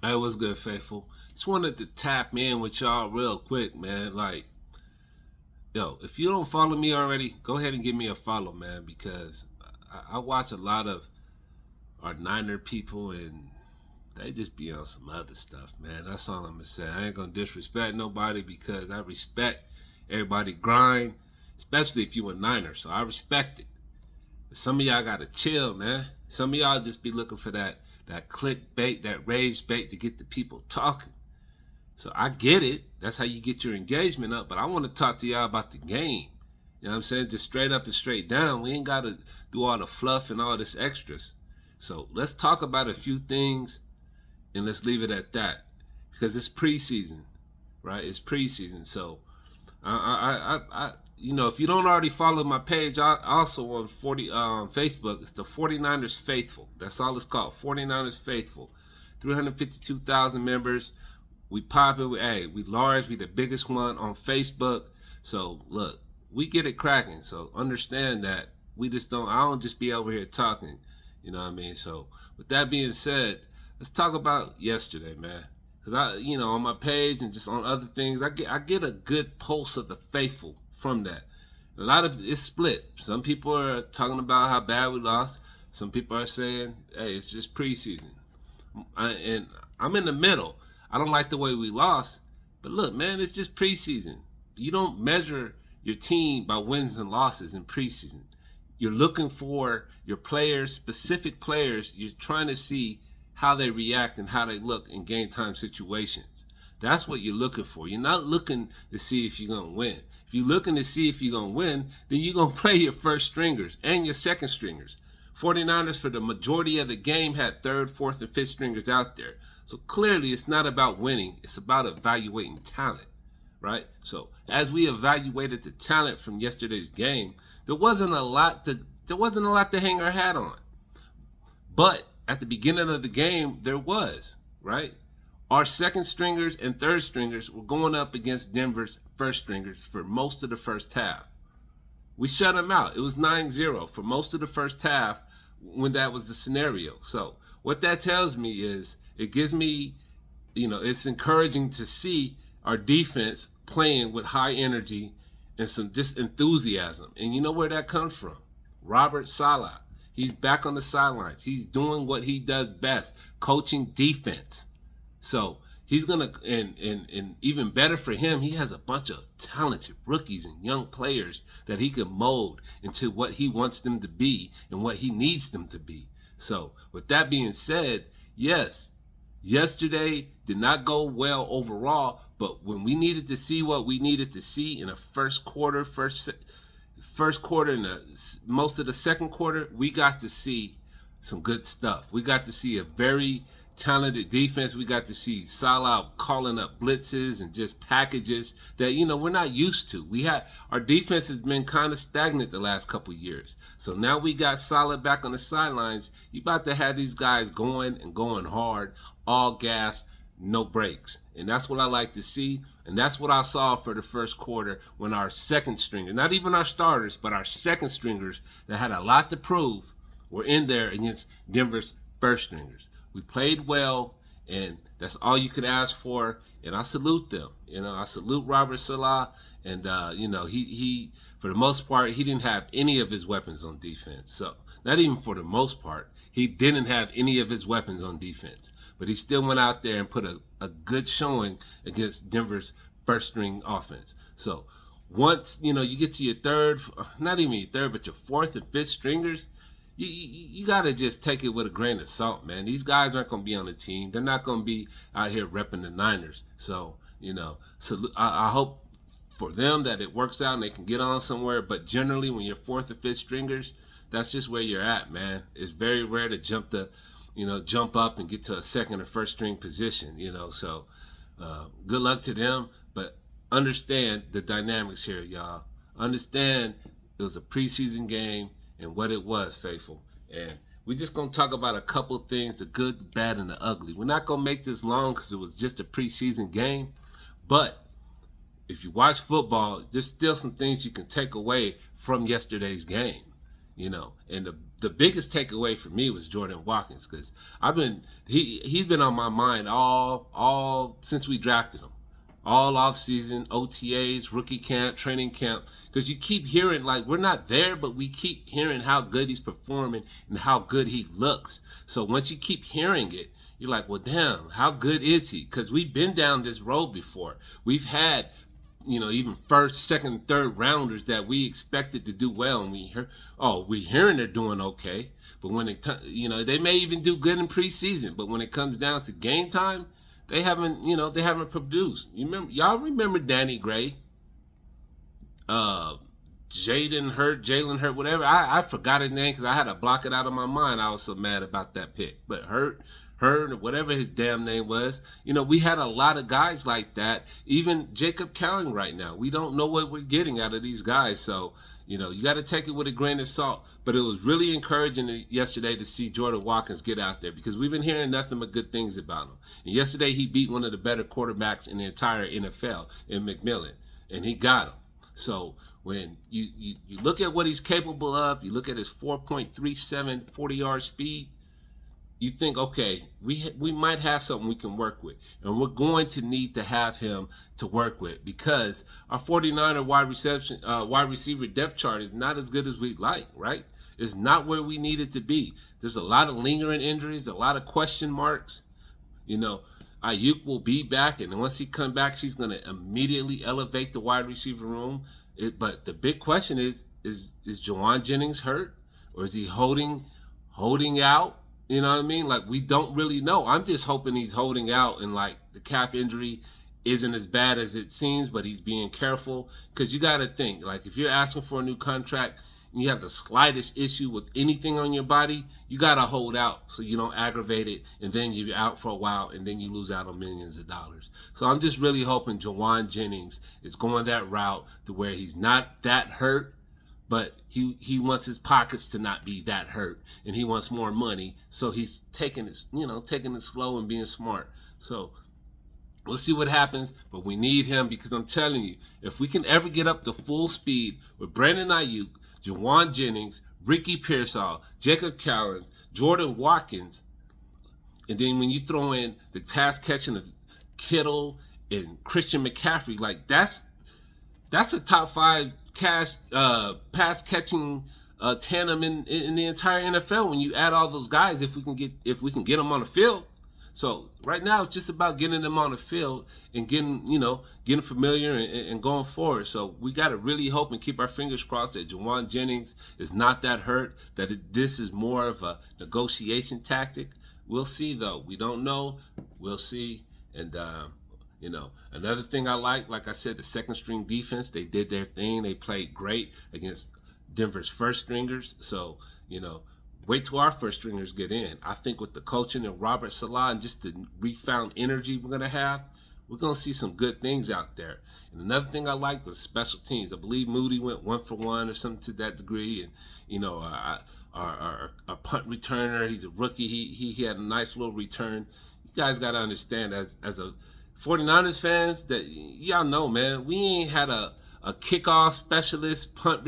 Hey, what's good, faithful? Just wanted to tap in with y'all real quick, man. Like, yo, if you don't follow me already, go ahead and give me a follow, man, because I watch a lot of our Niner people and they just be on some other stuff, man. That's all I'm gonna say. I ain't gonna disrespect nobody because I respect everybody grind, especially if you a Niner. So I respect it. But some of y'all gotta chill, man. Some of y'all just be looking for that clickbait, that rage bait to get the people talking. So I get it. That's how you get your engagement up. But I want to talk to y'all about the game. You know what I'm saying? Just straight up and straight down. We ain't got to do all the fluff and all this extras. So let's talk about a few things and let's leave it at that. Because it's preseason, right? It's preseason. So if you don't already follow my page, I also on 40 Facebook, it's the 49ers Faithful. That's all it's called, 49ers Faithful. 352,000 members. We popping. Hey, we large. We the biggest one on Facebook. So look, we get it cracking. So understand that we just don't. I don't just be over here talking. You know what I mean? So with that being said, let's talk about yesterday, man. Cause on my page and just on other things, I get a good pulse of the faithful from that. A lot of it's split. Some people are talking about how bad we lost. Some people are saying, hey, it's just preseason. And I'm in the middle. I don't like the way we lost, but look, man, it's just preseason. You don't measure your team by wins and losses in preseason. You're looking for your players, specific players. You're trying to see how they react and how they look in game time situations. That's what you're looking for. You're not looking to see if you're going to win. If you're looking to see if you're going to win, then you're going to play your first stringers and your second stringers. 49ers, for the majority of the game, had third, fourth, and fifth stringers out there. So clearly, it's not about winning. It's about evaluating talent, right? So as we evaluated the talent from yesterday's game, there wasn't a lot to hang our hat on. But at the beginning of the game, there was, right? Our second stringers and third stringers were going up against Denver's first stringers for most of the first half. We shut them out. It was 9-0 for most of the first half when that was the scenario. So what that tells me is it gives me, it's encouraging to see our defense playing with high energy and some just enthusiasm. And you know where that comes from? Robert Saleh. He's back on the sidelines. He's doing what he does best, coaching defense. So he's gonna and even better for him, he has a bunch of talented rookies and young players that he can mold into what he wants them to be and what he needs them to be. So with that being said, yes, yesterday did not go well overall, but when we needed to see what we needed to see in the first quarter, first quarter and most of the second quarter, we got to see some good stuff. We got to see a very talented defense. We got to see Salah calling up blitzes and just packages that we're not used to. Our defense has been kind of stagnant the last couple of years. So now we got Salah back on the sidelines. You about to have these guys going and going hard, all gas, no breaks. And that's what I like to see. And that's what I saw for the first quarter when our second stringers, not even our starters, but our second stringers that had a lot to prove, were in there against Denver's first stringers. We played well, and that's all you could ask for. And I salute them. I salute Robert Saleh. And he for the most part, he didn't have any of his weapons on defense. So not even for the most part, he didn't have any of his weapons on defense. But he still went out there and put a good showing against Denver's first string offense. So once you get to your third, not even your third, but your fourth and fifth stringers, you got to just take it with a grain of salt, man. These guys aren't going to be on the team. They're not going to be out here repping the Niners. So, I hope for them that it works out and they can get on somewhere. But generally, when you're fourth or fifth stringers, that's just where you're at, man. It's very rare to jump up and get to a second or first string position, So good luck to them. But understand the dynamics here, y'all. Understand it was a preseason game and what it was, faithful. And we're just going to talk about a couple things, the good, the bad, and the ugly. We're not going to make this long because it was just a preseason game. But if you watch football, there's still some things you can take away from yesterday's game. And the biggest takeaway for me was Jordan Watkins, because he's been on my mind all since we drafted him, all off season, OTAs, rookie camp, training camp, because you keep hearing, like, we're not there, but we keep hearing how good he's performing and how good he looks. So once you keep hearing it, you're like, well, damn, how good is he? Because we've been down this road before. We've had, even first, second, third rounders that we expected to do well, and we're hearing they're doing okay. But when they may even do good in preseason, but when it comes down to game time, they haven't produced. Y'all remember Danny Gray, Jalen Hurt, whatever. I forgot his name because I had to block it out of my mind. I was so mad about that pick. But Hurt, whatever his damn name was. We had a lot of guys like that. Even Jacob Cowing right now. We don't know what we're getting out of these guys. So, you got to take it with a grain of salt. But it was really encouraging yesterday to see Jordan Watkins get out there, because we've been hearing nothing but good things about him. And yesterday he beat one of the better quarterbacks in the entire NFL in McMillan, and he got him. So when you look at what he's capable of, you look at his 4.37 40-yard speed, you think, okay, we might have something we can work with. And we're going to need to have him to work with, because our 49er wide receiver depth chart is not as good as we'd like, right? It's not where we need it to be. There's a lot of lingering injuries, a lot of question marks. Ayuk will be back, and once he comes back, she's going to immediately elevate the wide receiver room. But the big question is Jauan Jennings hurt, or is he holding out? You know what I mean? Like, we don't really know. I'm just hoping he's holding out and, like, the calf injury isn't as bad as it seems, but he's being careful. Because you got to think, like, if you're asking for a new contract and you have the slightest issue with anything on your body, you got to hold out so you don't aggravate it, and then you're out for a while, and then you lose out on millions of dollars. So I'm just really hoping Jauan Jennings is going that route to where he's not that hurt, but he wants his pockets to not be that hurt, and he wants more money, so he's taking it slow and being smart. So we'll see what happens, but we need him, because I'm telling you, if we can ever get up to full speed with Brandon Ayuk, Jauan Jennings, Ricky Pearsall, Jacob Cowens, Jordan Watkins, and then when you throw in the pass catching of Kittle and Christian McCaffrey, like that's a top 5 pass catching tandem in the entire NFL when you add all those guys, if we can get them on the field. So right now it's just about getting them on the field and getting familiar and going forward. So we got to really hope and keep our fingers crossed that Jauan Jennings is not that hurt, that this is more of a negotiation tactic. We'll see, though. We don't know. We'll see. And another thing I like I said, the second string defense, they did their thing. They played great against Denver's first stringers. So, wait till our first stringers get in. I think with the coaching and Robert Salah and just the refound energy we're going to have, we're going to see some good things out there. And another thing I liked was special teams. I believe Moody went 1 for 1 or something to that degree. And, our punt returner, he's a rookie. He had a nice little return. You guys got to understand, as a 49ers fans, that y'all know, man, we ain't had a kickoff specialist, punt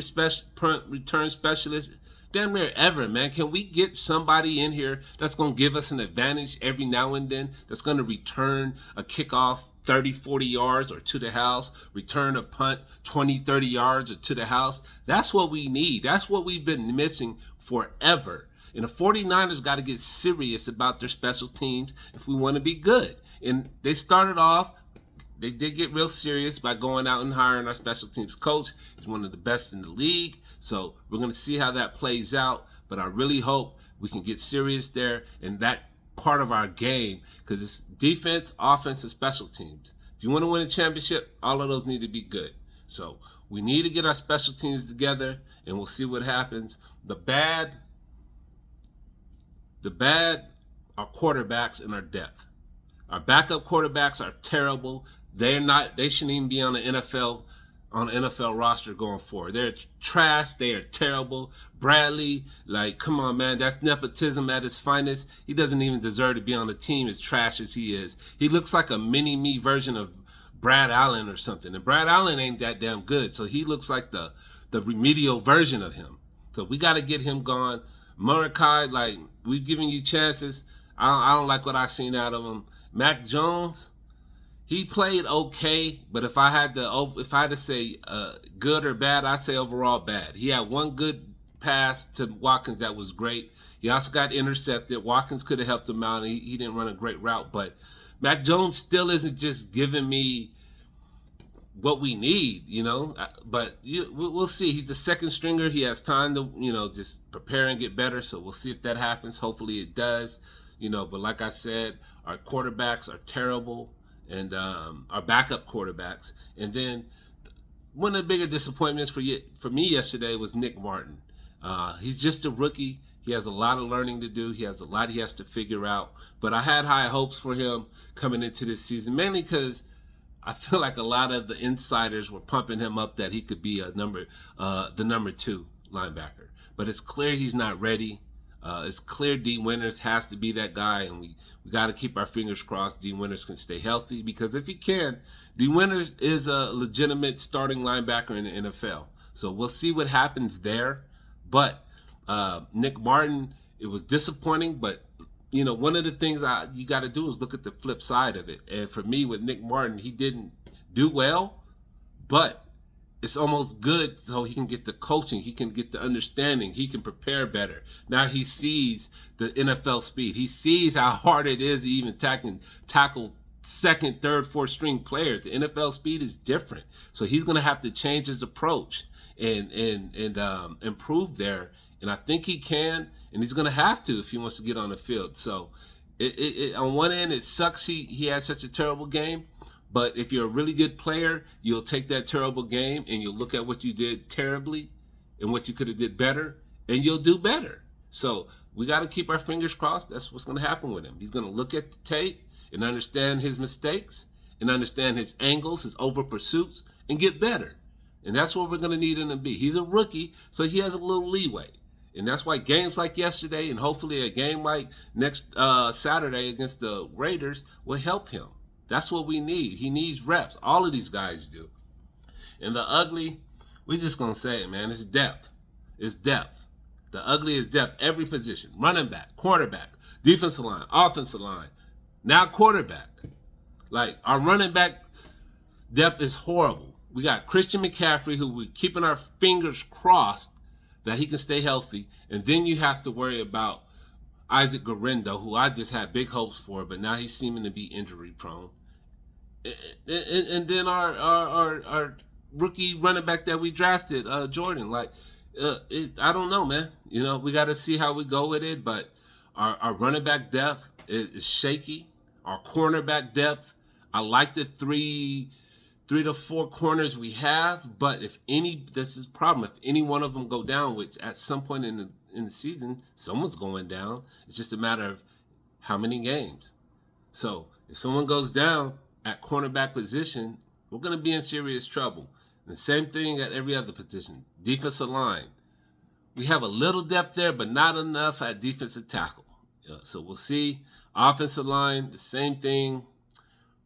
return specialist damn near ever, man. Can we get somebody in here that's going to give us an advantage every now and then, that's going to return a kickoff 30, 40 yards or to the house, return a punt 20, 30 yards or to the house? That's what we need. That's what we've been missing forever. And the 49ers got to get serious about their special teams if we want to be good. And they started off, they did get real serious by going out and hiring our special teams coach. He's one of the best in the league. So we're going to see how that plays out. But I really hope we can get serious there in that part of our game, because it's defense, offense, and special teams. If you want to win a championship, all of those need to be good. So we need to get our special teams together, and we'll see what happens. The bad are quarterbacks and our depth. Our backup quarterbacks are terrible. They shouldn't even be on the NFL roster going forward. They're trash. They are terrible. Bradley, like, come on, man, that's nepotism at its finest. He doesn't even deserve to be on the team, as trash as he is. He looks like a mini-me version of Brad Allen or something. And Brad Allen ain't that damn good, so he looks like the remedial version of him. So we got to get him gone. Mordecai, like, we've given you chances. I don't like what I've seen out of him. Mac Jones, he played okay, but if I had to say good or bad, I'd say overall bad. He had one good pass to Watkins that was great. He also got intercepted. Watkins could have helped him out. He didn't run a great route, but Mac Jones still isn't just giving me what we need, But we'll see. He's a second stringer. He has time to, just prepare and get better. So we'll see if that happens. Hopefully it does, But like I said, our quarterbacks are terrible, and our backup quarterbacks. And then one of the bigger disappointments for me yesterday was Nick Martin. He's just a rookie. He has a lot of learning to do. He has a lot he has to figure out. But I had high hopes for him coming into this season, mainly because I feel like a lot of the insiders were pumping him up that he could be the number 2 linebacker. But it's clear he's not ready. It's clear D. Winters has to be that guy, and we got to keep our fingers crossed D. Winters can stay healthy, because if he can, D. Winters is a legitimate starting linebacker in the NFL. So we'll see what happens there. But Nick Martin, it was disappointing, but one of the things you got to do is look at the flip side of it. And for me, with Nick Martin, he didn't do well, but it's almost good so he can get the coaching, he can get the understanding, he can prepare better. Now he sees the NFL speed. He sees how hard it is to even tackle second, third, fourth string players. The NFL speed is different. So he's going to have to change his approach and improve there. And I think he can, and he's going to have to if he wants to get on the field. So on one end, it sucks he had such a terrible game. But if you're a really good player, you'll take that terrible game and you'll look at what you did terribly and what you could have did better, and you'll do better. So we got to keep our fingers crossed. That's what's going to happen with him. He's going to look at the tape and understand his mistakes and understand his angles, his over pursuits, and get better. And that's what we're going to need him to be. He's a rookie, so he has a little leeway. And that's why games like yesterday and hopefully a game like next Saturday against the Raiders will help him. That's what we need. He needs reps. All of these guys do. And the ugly, we're just going to say it, man. It's depth. It's depth. The ugly is depth. Every position. Running back, quarterback, defensive line, offensive line. Now quarterback. Like, our running back depth is horrible. We got Christian McCaffrey, who we're keeping our fingers crossed that he can stay healthy. And then you have to worry about Isaac Guerrero, who I just had big hopes for, but now he's seeming to be injury prone. And then our rookie running back that we drafted, Jordan. I don't know, man. We got to see how we go with it. But our running back depth is shaky. Our cornerback depth, I like the three to four corners we have, but this is the problem. If any one of them go down, which at some point in the season, someone's going down. It's just a matter of how many games. So if someone goes down at cornerback position, we're going to be in serious trouble. And the same thing at every other position. Defensive line. We have a little depth there, but not enough at defensive tackle. So we'll see. Offensive line, the same thing.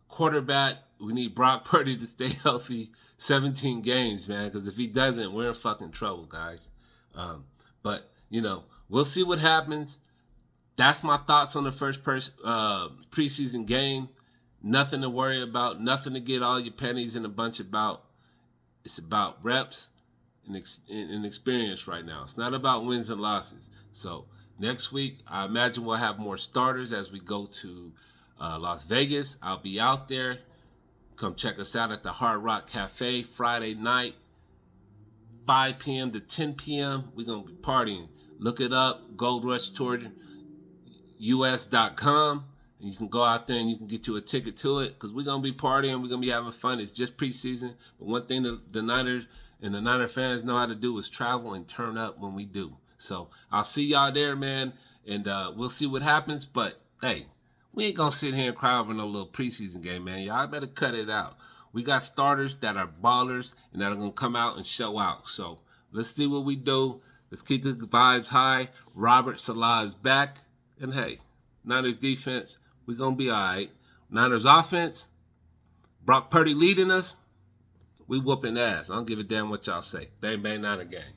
Quarterback, we need Brock Purdy to stay healthy 17 games, man, because if he doesn't, we're in fucking trouble, guys. But, we'll see what happens. That's my thoughts on the first preseason game. Nothing to worry about, nothing to get all your pennies in a bunch about. It's about reps and experience right now. It's not about wins and losses. So next week, I imagine we'll have more starters as we go to Las Vegas. I'll be out there. Come check us out at the Hard Rock Cafe Friday night, 5 p.m. to 10 p.m. We're going to be partying. Look it up, goldrushtourus.com. And you can go out there and you can get you a ticket to it, because we're going to be partying. We're going to be having fun. It's just preseason. But one thing the Niners and the Niner fans know how to do is travel and turn up when we do. So I'll see y'all there, man. And we'll see what happens. But, hey, we ain't going to sit here and cry over no little preseason game, man. Y'all better cut it out. We got starters that are ballers and that are going to come out and show out. So let's see what we do. Let's keep the vibes high. Robert Salah is back. And, hey, Niners defense, we're going to be all right. Niners offense, Brock Purdy leading us, we whooping ass. I don't give a damn what y'all say. Bang, bang, Niner gang.